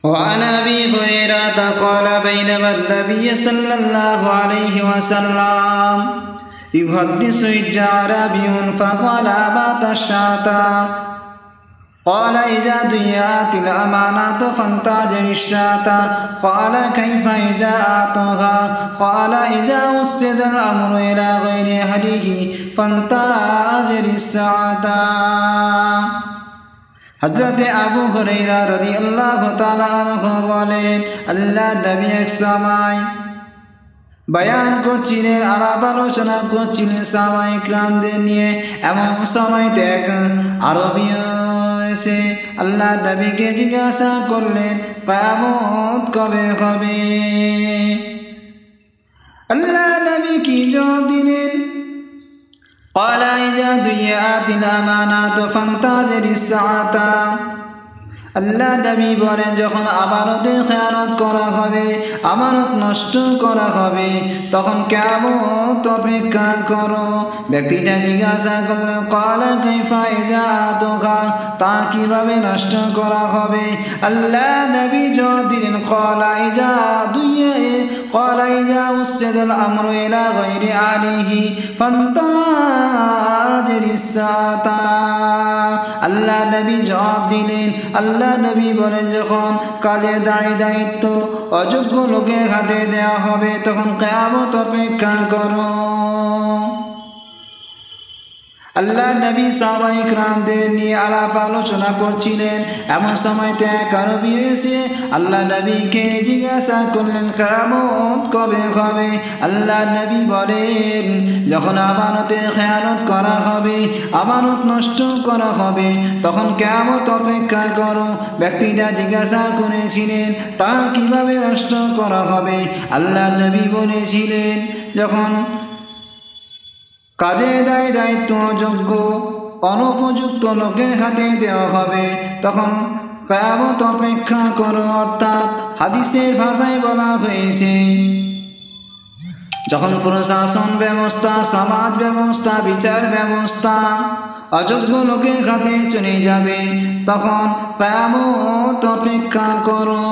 وعن أبي هريرة قال بينما النبي صلى الله عليه وسلم يحدث أعرابي فقال أبات الشاة قال إذا ضيعت الأمانة فانتظر الشاة قال كيف إذا أعطوها قال إذا وسد الأمر إلى غير أهله فانتظر الساعة হযরতে আবু হুরায়রা রাদিয়াল্লাহু তাআলা আনহু বলেন আল্লাহ নবী এক সময় বয়ান করছিলেন আলাপ আলোচনা করছিলেন সাহাবায়ে কিরামদের নিয়ে এমন সময় এক আরবী এসে আল্লাহ নবীকে জিজ্ঞাসা করলেন কিয়ামত কবে হবে আল্লাহ নবী কি জবাব দিলেন قال إذا ضيعت الأمانة فانتظر الساعة আল্লাহ নবী বলেন যখন আমানতের খেয়ানত করা হবে আমানত নষ্ট করা হবে তখন কিয়ামত অপেক্ষা করো ব্যক্তিটা জিজ্ঞাসা করলেন ক্বালা কাইফা ইযা আতুকা তা কিভাবে নষ্ট করা হবে আল্লাহ নবী জবাব দিলেন ক্বালা ইযা উসিদাল আমরু ইলা গায়রি আলিহি ফান্তাজিরিস সাআতা আল্লাহ নবী জবাব দিলেন আল্লাহ নবী বলেন যখন কাজের দায়িত্ব অযোগ্য লোকের হাতে দেওয়া হবে তখন কিয়ামত অপেক্ষা করো আল্লাহ নবী সাহাবায়ে কিরামদের নিয়ে আলাপ আলোচনা করছিলেন এমন সময় এক আরবী এসে আল্লাহ নবীকে জিজ্ঞাসা করলেন কিয়ামত কবে হবে আল্লাহ নবী বলেন যখন আমানতের খেয়ানত করা হবে আমানত নষ্ট করা হবে তখন কিয়ামত অপেক্ষা করো ব্যক্তিটা জিজ্ঞাসা করেছিলেন তা কিভাবে নষ্ট করা হবে আল্লাহ নবী বলেছিলেন যখন কাজে দায়িত্ব যোগ্য অনুপযুক্ত লোকের হাতে দেওয়া হবে তখন কিয়ামত অপেক্ষা করো অর্থাৎ হাদিসের ভাষায় বলা হয়েছে যখন প্রশাসন ব্যবস্থা সমাজ ব্যবস্থা বিচার ব্যবস্থা অযোগ্য লোকের হাতে চলে যাবে তখন কিয়ামত অপেক্ষা করো।